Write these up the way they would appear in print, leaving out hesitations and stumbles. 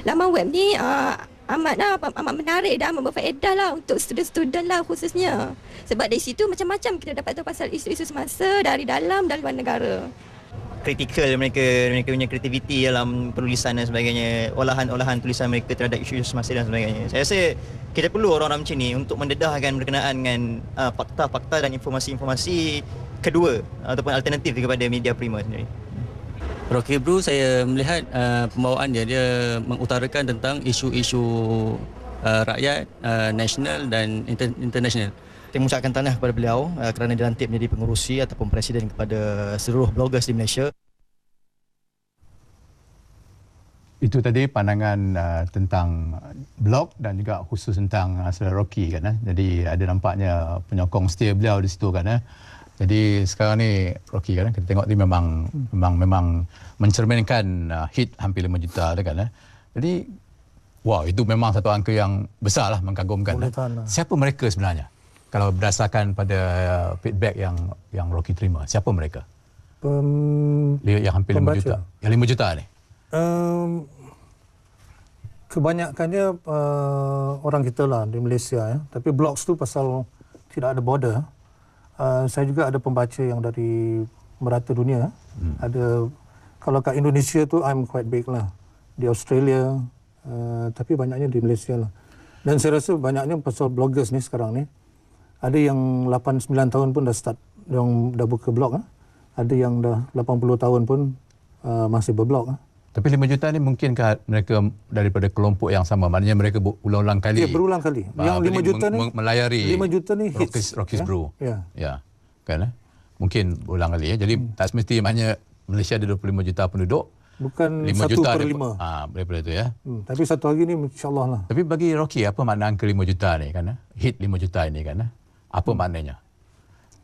laman web ni amat menarik dan amat berfaedah lah untuk student-student lah khususnya. Sebab dari situ macam-macam kita dapat tahu pasal isu-isu semasa dari dalam dan luar negara. Kritikal mereka punya kreativiti dalam penulisan dan sebagainya, olahan tulisan mereka terhadap isu semasa dan sebagainya. Saya rasa kita perlu orang-orang macam ni untuk mendedahkan berkenaan dengan fakta-fakta dan informasi-informasi kedua ataupun alternatif kepada media prima sendiri. Rocky Brew, saya melihat pembawaan dia mengutarakan tentang isu-isu rakyat, nasional dan international. Saya mengucapkan tahniah kepada beliau kerana dilantik menjadi pengurusi ataupun presiden kepada seluruh bloggers di Malaysia. Itu tadi pandangan tentang blog dan juga khusus tentang saudara Rocky kan. Jadi ada nampaknya penyokong setia beliau di situ kan. Jadi sekarang ni Rocky kan, kita tengok ni memang mencerminkan hit hampir 5 juta kan. Jadi wow, itu memang satu angka yang besar lah, mengagumkan. Siapa mereka sebenarnya? Kalau berdasarkan pada feedback yang Rocky terima, siapa mereka? Yang hampir 5 juta. Yang 5 juta ni. Kebanyakannya orang kita lah di Malaysia ya. Tapi blogs tu pasal tidak ada border. Saya juga ada pembaca yang dari merata dunia. Ada, kalau kat Indonesia tu I'm quite big lah. Di Australia, tapi banyaknya di Malaysia lah. Dan saya rasa banyaknya pasal bloggers ni sekarang ni. Ada yang 8-9 tahun pun dah start, yang dah buka blog. Ada yang dah 80 tahun pun masih berblog. Tapi 5 juta ni mungkinkah mereka daripada kelompok yang sama? Maknanya mereka berulang-ulang kali. Ya, berulang kali. Yang 5 juta ni melayari 5 juta ni hits. Rocky's Brew. Ya. Kan? Mungkin berulang kali ya. Jadi tak semesti maknanya Malaysia ada 25 juta penduduk. Bukan 5 juta 1/5. Daripada itu ya. Tapi satu hari ni insya-Allah lah. Tapi bagi Rocky, apa makna angka 5 juta ni kan? Hit 5 juta ini kan? Apa maknanya?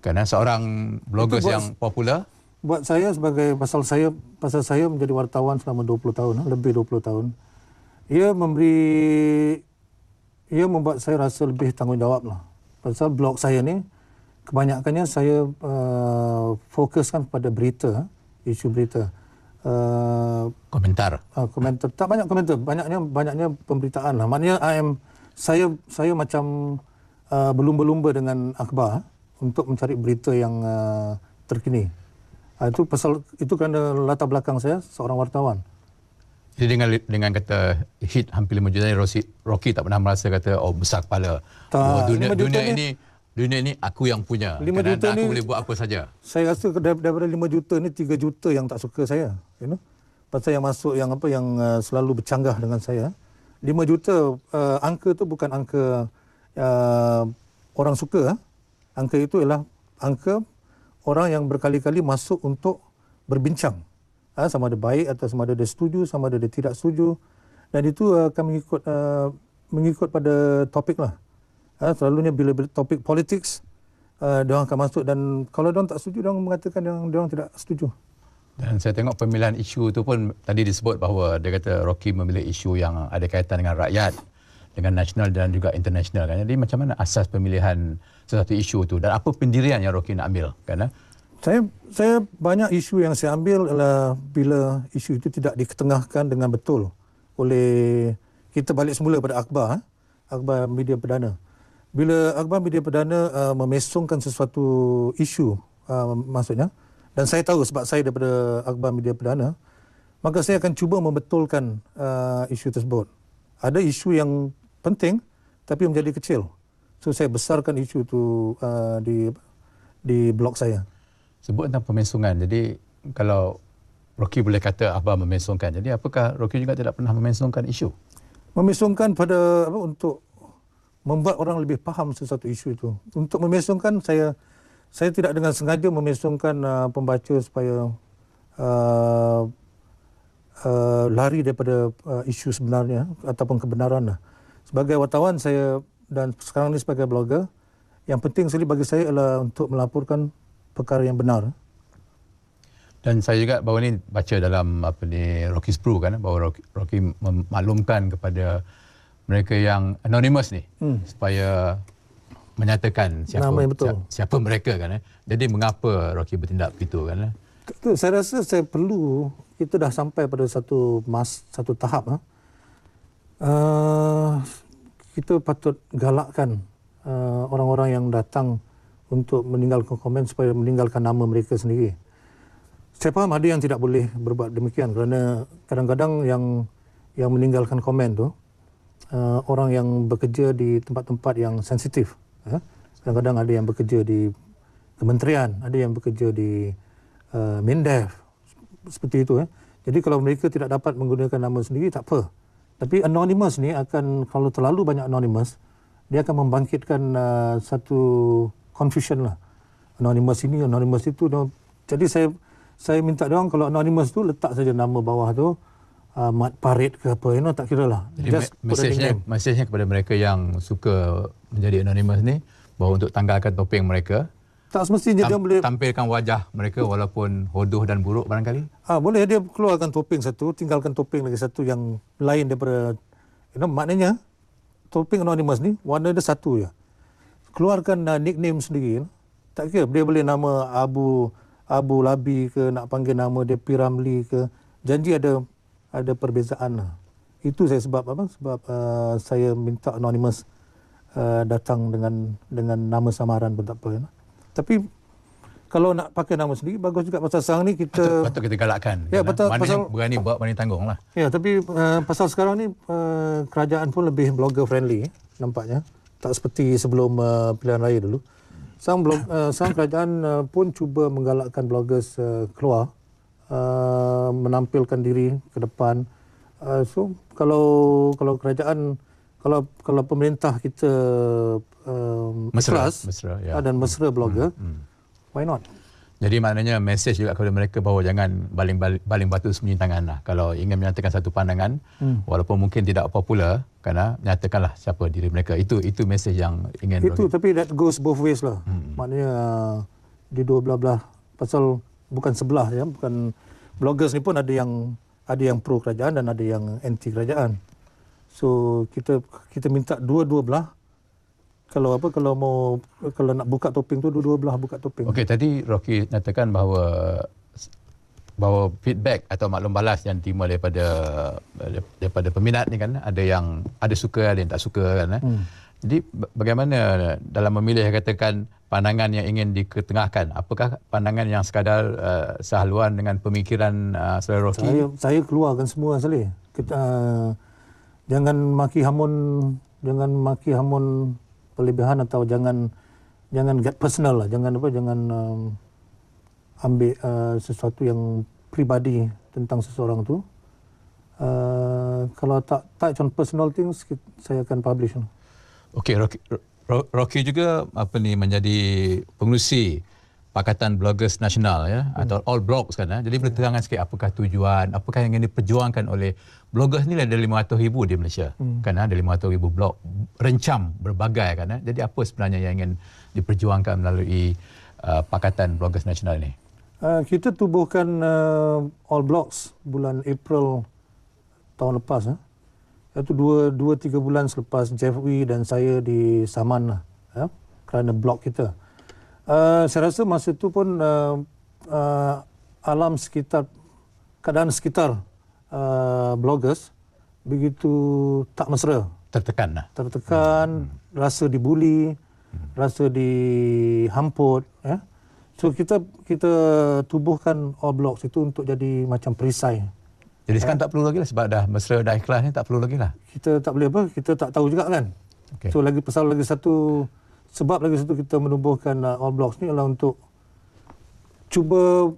Kerana seorang bloggers yang popular, buat saya sebagai pasal saya menjadi wartawan selama 20 tahun, lebih 20 tahun. Ia membuat saya rasa lebih tanggungjawab lah. Pasal blog saya ni kebanyakannya saya fokuskan pada berita, isu berita. Komentar. Tak banyak komentar, banyaknya pemberitaan lah. Maknanya saya macam berlumba-lumba dengan akhbar untuk mencari berita yang terkini. Itu kerana latar belakang saya seorang wartawan. Jadi dengan kata hit hampir 5 juta ni, Rocky tak pernah merasa kata besar kepala. Dunia ini aku yang punya. 5 juta aku ni boleh buat apa saja. Saya rasa daripada 5 juta ni 3 juta yang tak suka saya. Pasal yang masuk yang selalu bercanggah dengan saya. 5 juta angka tu bukan angka orang suka. Angka itu ialah angka orang yang berkali-kali masuk untuk berbincang. Sama ada baik atau sama ada dia setuju, sama ada dia tidak setuju. Dan itu akan mengikut pada topik lah. Selalunya bila topik politics, diorang akan masuk, dan kalau diorang tak setuju, diorang mengatakan diorang tidak setuju. Dan saya tengok pemilihan isu tu pun tadi disebut bahawa dia kata Rocky memilih isu yang ada kaitan dengan rakyat, dengan nasional dan juga internasional kan. Jadi macam mana asas pemilihan sesuatu isu tu dan apa pendirian yang Rocky nak ambil kan? Saya banyak isu yang saya ambil adalah bila isu itu tidak diketengahkan dengan betul oleh, kita balik semula pada akhbar media perdana. Bila akhbar media perdana memesongkan sesuatu isu maksudnya, dan saya tahu sebab saya daripada akhbar media perdana, maka saya akan cuba membetulkan isu tersebut. Ada isu yang penting tapi menjadi kecil. So saya besarkan isu itu di blog saya. Sebut tentang pemensongan. Jadi kalau Rocky boleh kata akhbar memensongkan, jadi apakah Rocky juga tidak pernah memensongkan isu? Memensongkan pada untuk membuat orang lebih faham sesuatu isu itu. Untuk memensongkan, saya tidak dengan sengaja memensongkan pembaca supaya lari daripada isu sebenarnya ataupun kebenaran. Sebagai wartawan saya dan sekarang ni sebagai blogger, yang penting sekali bagi saya adalah untuk melaporkan perkara yang benar. Dan saya juga baru ni baca dalam Rocky's Brew kan, bahawa Rocky memaklumkan kepada mereka yang anonymous ni supaya menyatakan siapa mereka kan. Jadi mengapa Rocky bertindak begitu kan? Saya rasa kita dah sampai pada satu tahap. Kita patut galakkan orang-orang yang datang untuk meninggalkan komen supaya meninggalkan nama mereka sendiri. Saya faham ada yang tidak boleh berbuat demikian kerana kadang-kadang yang meninggalkan komen tu orang yang bekerja di tempat-tempat yang sensitif. Kadang-kadang ada yang bekerja di kementerian, ada yang bekerja di Mindef, seperti itu. Jadi kalau mereka tidak dapat menggunakan nama sendiri, tak apa. Tapi anonymous ni akan, kalau terlalu banyak anonymous, dia akan membangkitkan satu confusion lah. Anonymous ini, anonymous itu. Jadi saya minta dia orang kalau anonymous tu letak saja nama bawah tu, Mat Parit ke apa, tak kira lah. Jadi mesejnya kepada mereka yang suka menjadi anonymous ni, bahawa untuk tanggalkan topeng mereka, tak semestinya dia boleh tampilkan wajah mereka walaupun hodoh dan buruk barangkali. Boleh dia keluarkan topeng satu, tinggalkan topeng lagi satu yang lain daripada maknanya topeng anonymous ni warna dia satu je. Keluarkan nickname sendiri. Tak kira dia boleh nama Abu Labi ke, nak panggil nama dia Piramli ke. Janji ada perbezaan lah. Itu saya sebab saya minta anonymous datang dengan nama samaran pun tak apa. Tapi kalau nak pakai nama sendiri bagus juga, pasal sekarang ni kita patut kita galakkan. Ya, betul, mana pasal yang berani buat, berani tanggung lah. Ya, tapi pasal sekarang ni kerajaan pun lebih blogger friendly nampaknya. Tak seperti sebelum pilihan raya dulu. Sekarang kerajaan pun cuba menggalakkan bloggers keluar, menampilkan diri ke depan. So kalau kerajaan, kalau pemerintah kita mesra ya. Dan mesra blogger, why not? Jadi maknanya mesej juga kepada mereka bahawa jangan baling batu sembunyi tangan lah. Kalau ingin menyatakan satu pandangan, walaupun mungkin tidak popular, kerana nyatakanlah siapa diri mereka. Itu mesej yang ingin. Itu tapi that goes both ways lah. Maknanya di dua belah, pasal bukan sebelah ya, bukan bloggers ni pun ada yang pro kerajaan dan ada yang anti kerajaan. So kita minta dua-dua belah. Kalau nak buka topeng tu dua-dua belah buka topeng. Okey, tadi Rocky nyatakan bahawa feedback atau maklum balas yang diterima daripada peminat ni kan, ada suka, ada yang tak suka kan. Jadi bagaimana dalam memilih, katakan pandangan yang ingin diketengahkan, apakah pandangan yang sekadar sehaluan dengan pemikiran saudara Rocky? Saya keluarkan semua sekali. Jangan maki hamun berlebihan, atau jangan get personal lah, jangan ambil sesuatu yang pribadi tentang seseorang tu. Kalau tak touch on personal things, saya akan publish. Okey, Rocky juga menjadi pengerusi Pakatan Bloggers Nasional ya, atau All Blogs kan. Jadi boleh terangkan sikit apakah tujuan, apakah yang ingin diperjuangkan oleh bloggers ni? Ada 500,000 di Malaysia. Kan ada 500,000 blog rencam berbagai kan. Jadi apa sebenarnya yang ingin diperjuangkan melalui Pakatan Bloggers Nasional ni? Kita tubuhkan All Blogs bulan April tahun lepas. Itu 2-3 bulan selepas Jeffrey dan saya disaman kerana blog kita. Saya rasa masa itu pun keadaan sekitar bloggers begitu tak mesra. Tertekan, rasa dibuli, rasa dihamput. So kita tubuhkan All Blogs itu untuk jadi macam perisai. Jadi sekarang tak perlu lagi lah, sebab dah mesra, dah ikhlas ni, tak perlu lagi lah. Kita tak boleh kita tak tahu juga kan. Okay. So lagi satu kita menubuhkan All Blogs ni adalah untuk cuba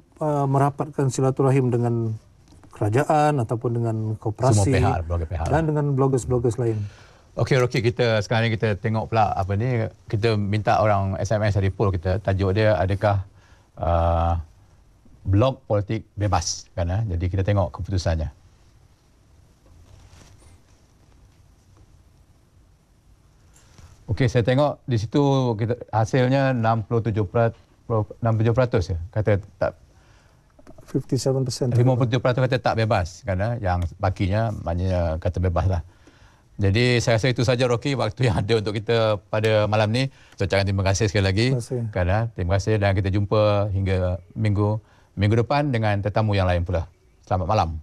merapatkan silaturahim dengan kerajaan ataupun dengan koperasi, semua pihak dan dengan bloggers lain. Okey Rocky, sekarang ni kita tengok pula kita minta orang SMS dari poll kita, tajuk dia adakah blog politik bebas kan. Jadi kita tengok keputusannya. Okey, saya tengok di situ hasilnya 67% ya. Kata tak, 57%. 57% kata tak bebas kan. Yang bakinya maknanya kata bebas lah. Jadi saya rasa itu saja Rocky, waktu yang ada untuk kita pada malam ni. So ucapkan terima kasih sekali lagi. Terima kasih dan kita jumpa hingga minggu depan dengan tetamu yang lain pula. Selamat malam.